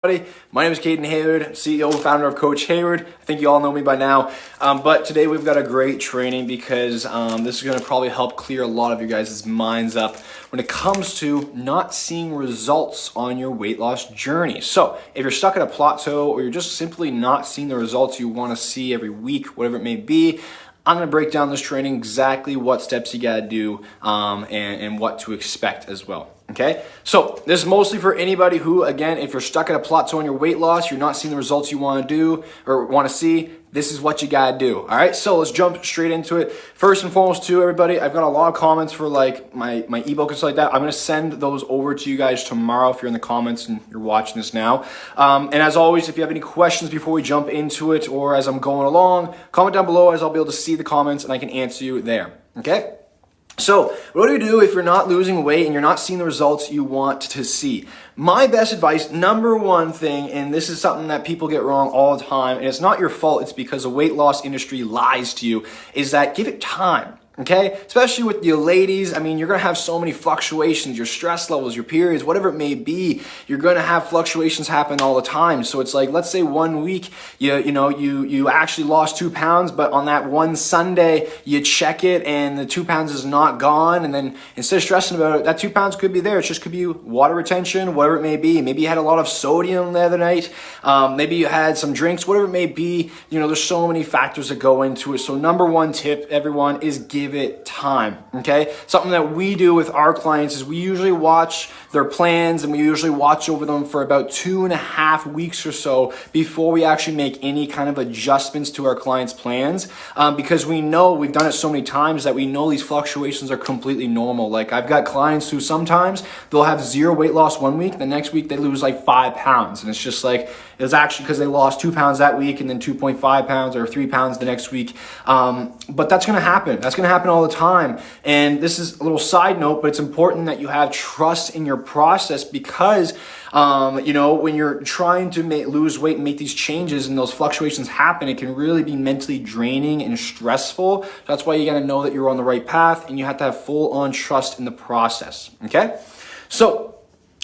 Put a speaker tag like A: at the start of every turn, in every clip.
A: My name is Hayward, CEO and founder of Coach Hayward. I think you all know me by now, but today we've got a great training because this is going to probably help clear a lot of you guys' minds up when it comes to not seeing results on your weight loss journey. So if you're stuck at a plateau or you're just simply not seeing the results you want to see every week, whatever it may be, I'm going to break down this training, exactly what steps you got to do and what to expect as well. Okay, so this is mostly for anybody who, again, if you're stuck at a plateau in your weight loss, you're not seeing the results you want to do or want to see, this is what you got to do. All right, so let's jump straight into it. First and foremost, too, everybody, I've got a lot of comments for like my ebook and stuff like that. I'm going to send those over to you guys tomorrow if you're in the comments and you're watching this now. And as always, if you have any questions before we jump into it or as I'm going along, comment down below as I'll be able to see the comments and I can answer you there. Okay. So what do you do if you're not losing weight and you're not seeing the results you want to see? My best advice, number one thing, and this is something that people get wrong all the time, and it's not your fault, it's because the weight loss industry lies to you, is that give it time. Okay, especially with you ladies, I mean, you're going to have so many fluctuations, your stress levels, your periods, whatever it may be, you're going to have fluctuations happen all the time. So it's like, let's say 1 week, you actually lost 2 pounds, but on that one Sunday, you check it and the 2 pounds is not gone. And then instead of stressing about it, that 2 pounds could be there. It just could be water retention, whatever it may be. Maybe you had a lot of sodium the other night. Maybe you had some drinks, whatever it may be. There's so many factors that go into it. So number one tip, everyone, is give it time. Okay, something that we do with our clients is we usually watch their plans and we usually watch over them for about 2.5 weeks or so before we actually make any kind of adjustments to our clients' plans, because we know, we've done it so many times, that we know these fluctuations are completely normal. Like, I've got clients who sometimes they'll have 0 weight loss 1 week, the next week they lose like 5 pounds, and it's just like, it's actually because they lost 2 pounds that week and then 2.5 pounds or 3 pounds the next week. But that's going to happen. That's going to happen all the time. And this is a little side note, but it's important that you have trust in your process because, when you're trying to lose weight and make these changes and those fluctuations happen, it can really be mentally draining and stressful. That's why you got to know that you're on the right path and you have to have full on trust in the process. Okay. So,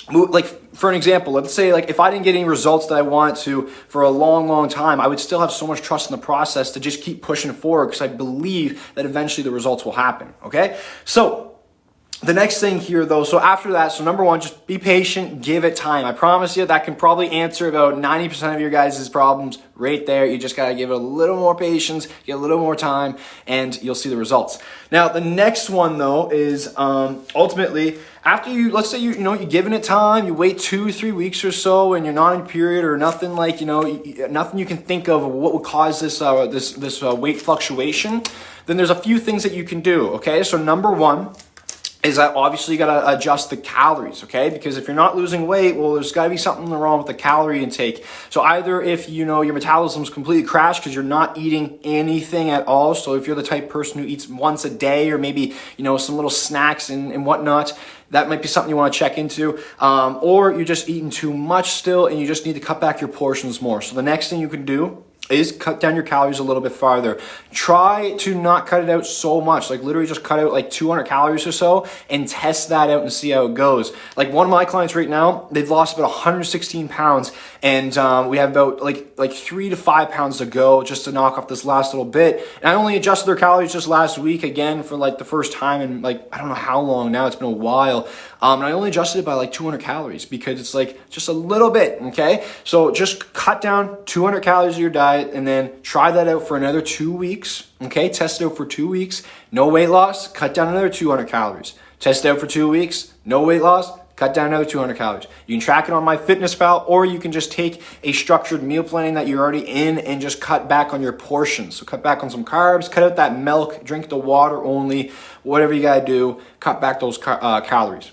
A: like, for an example, let's say like if I didn't get any results that I wanted to for a long time, I would still have so much trust in the process to just keep pushing forward because I believe that eventually the results will happen. Okay. So the next thing here though, so after that, so number one, just be patient, give it time. I promise you that can probably answer about 90% of your guys' problems right there. You just got to give it a little more patience, get a little more time, and you'll see the results. Now, the next one though is ultimately after you, let's say you're giving it time, you wait 2-3 weeks or so and you're not in period or nothing like, nothing you can think of what would cause this weight fluctuation, then there's a few things that you can do. Okay. So number one is that obviously you got to adjust the calories, okay? Because if you're not losing weight, well, there's got to be something wrong with the calorie intake. So either if, your metabolism's completely crashed because you're not eating anything at all. So if you're the type of person who eats once a day or maybe, some little snacks and whatnot, that might be something you want to check into. Or you're just eating too much still and you just need to cut back your portions more. So the next thing you can do is cut down your calories a little bit farther. Try to not cut it out so much, like literally just cut out like 200 calories or so and test that out and see how it goes. Like one of my clients right now, they've lost about 116 pounds and we have about like 3 to 5 pounds to go just to knock off this last little bit. And I only adjusted their calories just last week again for like the first time in like, I don't know how long now, it's been a while. And I only adjusted it by like 200 calories because it's like just a little bit, okay? So just cut down 200 calories of your diet and then try that out for another 2 weeks, okay? Test it out for 2 weeks, no weight loss, cut down another 200 calories. Test it out for 2 weeks, no weight loss, cut down another 200 calories. You can track it on MyFitnessPal, or you can just take a structured meal plan that you're already in and just cut back on your portions. So cut back on some carbs, cut out that milk, drink the water only, whatever you gotta do, cut back those calories.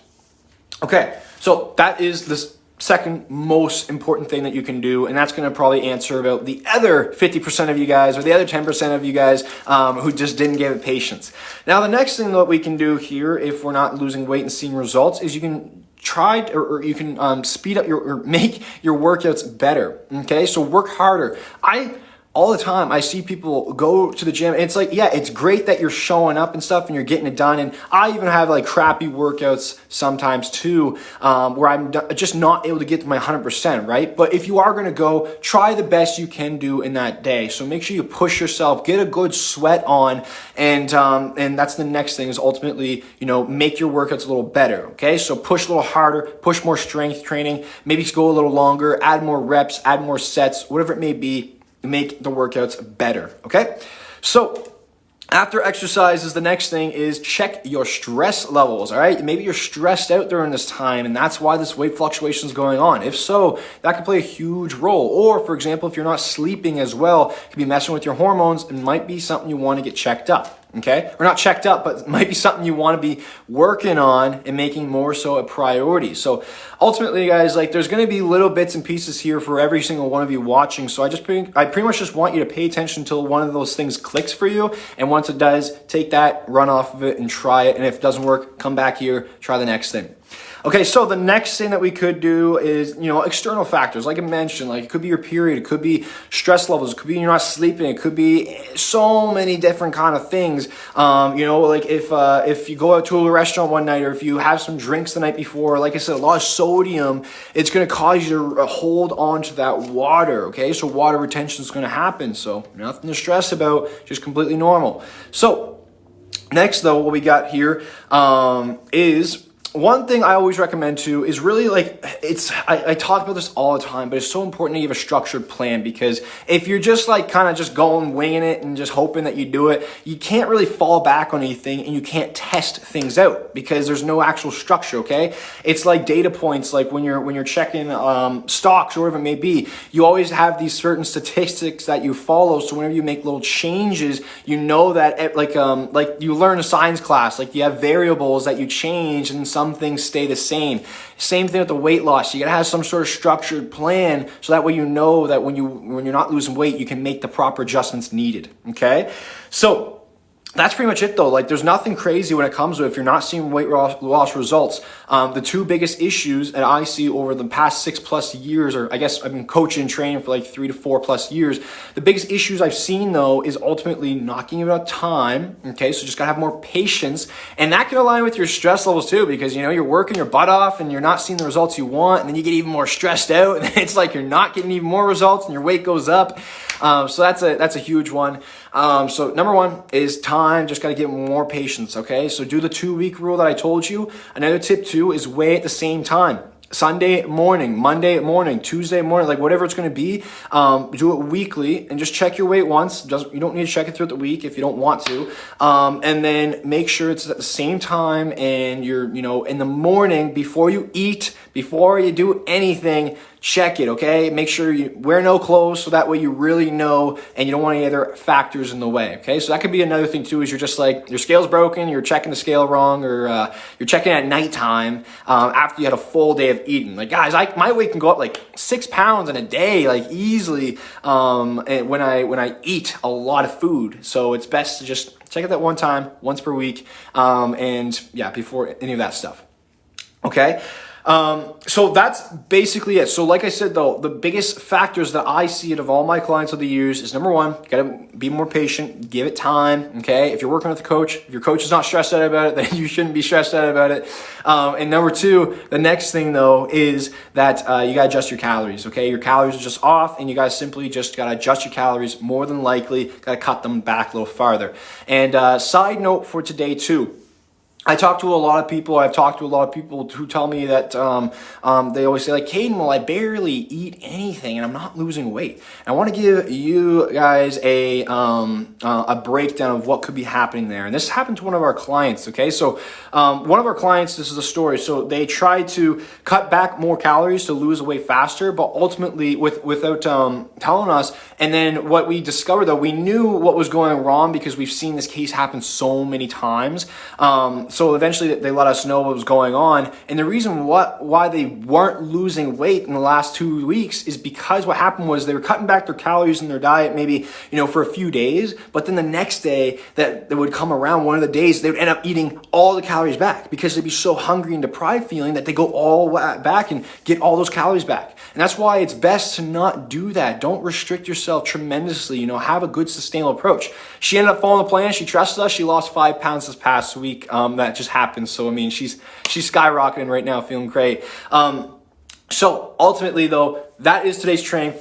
A: Okay, so that is the second most important thing that you can do, and that's going to probably answer about the other 50% of you guys or the other 10% of you guys who just didn't give it patience. Now, the next thing that we can do here, if we're not losing weight and seeing results, is you can try or you can speed up or make your workouts better. Okay, so work harder. all the time I see people go to the gym and it's like, yeah, it's great that you're showing up and stuff and you're getting it done. And I even have like crappy workouts sometimes too, where I'm just not able to get to my 100%, right? But if you are going to go, try the best you can do in that day. So make sure you push yourself, get a good sweat on, and that's the next thing is ultimately, make your workouts a little better, okay? So push a little harder, push more strength training, maybe go a little longer, add more reps, add more sets, whatever it may be, make the workouts better, okay? So after exercises, the next thing is check your stress levels, all right? Maybe you're stressed out during this time and that's why this weight fluctuation is going on. If so, that could play a huge role. Or for example, if you're not sleeping as well, it could be messing with your hormones. It might be something you want to get checked up. Okay, or not checked up, but it might be something you want to be working on and making more so a priority. So ultimately, guys, like there's going to be little bits and pieces here for every single one of you watching. So I pretty much just want you to pay attention until one of those things clicks for you. And once it does, take that, run off of it and try it. And if it doesn't work, come back here, try the next thing. Okay, so the next thing that we could do is, external factors. Like I mentioned, like it could be your period, it could be stress levels, it could be you're not sleeping, it could be so many different kind of things. Like if you go out to a restaurant one night or if you have some drinks the night before, like I said, a lot of sodium, it's going to cause you to hold on to that water, okay? So water retention is going to happen. So nothing to stress about, just completely normal. So next though, what we got here is... One thing I always recommend too is really I talk about this all the time, but it's so important that you have a structured plan, because if you're just like kind of just going winging it and just hoping that you do it, you can't really fall back on anything and you can't test things out because there's no actual structure, okay? It's like data points, like when you're checking stocks or whatever it may be, you always have these certain statistics that you follow. So whenever you make little changes, you know that like you learn a science class, like you have variables that you change and some things stay the same. Same thing with the weight loss. You gotta have some sort of structured plan so that way you know that when you're not losing weight, you can make the proper adjustments needed. Okay, so that's pretty much it though. Like there's nothing crazy when it comes to if you're not seeing weight loss results. The two biggest issues that I see over the past 6+ years, or I guess I've been coaching and training for like 3 to 4+ years. The biggest issues I've seen though is ultimately not giving out time. Okay, so just gotta have more patience, and that can align with your stress levels too, because you're working your butt off and you're not seeing the results you want, and then you get even more stressed out, and it's like you're not getting even more results, and your weight goes up. So that's a huge one. So number one is time. Just got to get more patience, okay? So do the 2-week rule that I told you. Another tip too is weigh at the same time. Sunday morning, Monday morning, Tuesday morning, like whatever it's going to be, do it weekly and just check your weight once. You don't need to check it throughout the week if you don't want to. And then make sure it's at the same time, and you're, in the morning before you eat, before you do anything, check it, okay? Make sure you wear no clothes so that way you really know and you don't want any other factors in the way, okay? So that could be another thing too, is you're just like, your scale's broken, you're checking the scale wrong, or you're checking at nighttime after you had a full day of eating. Like guys, my weight can go up like 6 pounds in a day, like easily, when I eat a lot of food. So it's best to just check it that one time, once per week, and yeah, before any of that stuff, okay? So that's basically it. So like I said though, the biggest factors that I see out of all my clients over the years is number one, you gotta be more patient, give it time, okay? If you're working with a coach, if your coach is not stressed out about it, then you shouldn't be stressed out about it. And number two, the next thing though is that you gotta adjust your calories, okay? Your calories are just off, and you guys simply just gotta adjust your calories. More than likely, gotta cut them back a little farther. And side note for today too, I've talked to a lot of people who tell me that they always say like, Caden, well, I barely eat anything and I'm not losing weight. And I want to give you guys a breakdown of what could be happening there. And this happened to one of our clients, okay? So one of our clients, this is a story. So they tried to cut back more calories to lose weight faster, but ultimately without telling us. And then what we discovered though, we knew what was going wrong because we've seen this case happen so many times. So eventually they let us know what was going on. And the reason why they weren't losing weight in the last 2 weeks is because what happened was they were cutting back their calories in their diet maybe, for a few days, but then the next day that they would come around, one of the days, they would end up eating all the calories back because they'd be so hungry and deprived feeling that they go all back and get all those calories back. And that's why it's best to not do that. Don't restrict yourself tremendously, have a good sustainable approach. She ended up following the plan. She trusted us. She lost 5 pounds this past week. That just happened. So, she's skyrocketing right now, feeling great. So ultimately though, that is today's training.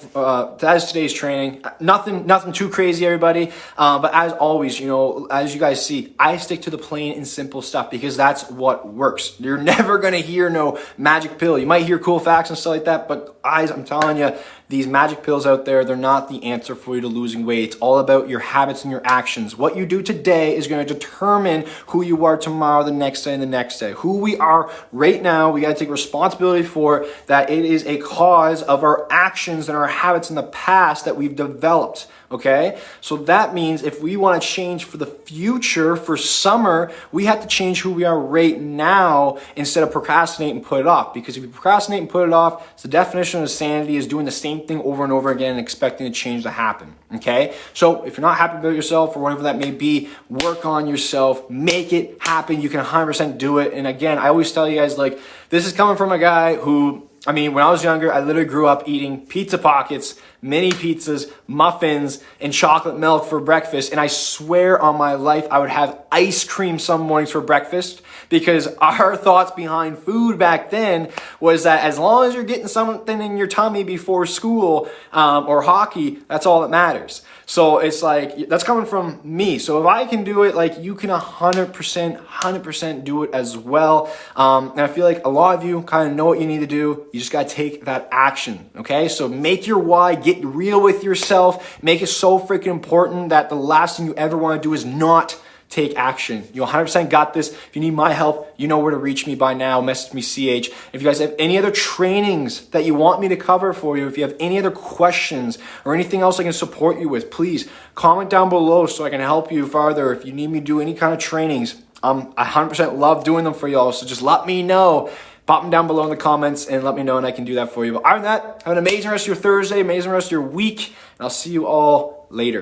A: Nothing too crazy, everybody. But as always, as you guys see, I stick to the plain and simple stuff because that's what works. You're never going to hear no magic pill. You might hear cool facts and stuff like that, but I'm telling you, these magic pills out there, they're not the answer for you to losing weight. It's all about your habits and your actions. What you do today is going to determine who you are tomorrow, the next day, and the next day. Who we are right now, we got to take responsibility for that. It is a cause of our actions and our habits in the past that we've developed. Okay, so that means if we want to change for the future, for summer, we have to change who we are right now instead of procrastinate and put it off. Because if you procrastinate and put it off, it's the definition of insanity is doing the same thing over and over again and expecting a change to happen. Okay, so if you're not happy about yourself or whatever that may be, work on yourself, make it happen. You can 100% do it. And again, I always tell you guys, this is coming from a guy who, when I was younger, I literally grew up eating pizza pockets, mini pizzas, muffins, and chocolate milk for breakfast. And I swear on my life, I would have ice cream some mornings for breakfast because our thoughts behind food back then was that as long as you're getting something in your tummy before school or hockey, that's all that matters. So it's that's coming from me. So if I can do it, you can 100% do it as well. And I feel like a lot of you kind of know what you need to do. You just got to take that action. Okay. So make your why, get real with yourself, make it so freaking important that the last thing you ever want to do is not take action. You 100% got this. If you need my help, you know where to reach me by now. Message me CH. If you guys have any other trainings that you want me to cover for you, if you have any other questions or anything else I can support you with, please comment down below so I can help you farther. If you need me to do any kind of trainings, I 100% love doing them for y'all. So just let me know. Pop them down below in the comments and let me know and I can do that for you. But other than that, have an amazing rest of your Thursday, amazing rest of your week, and I'll see you all later.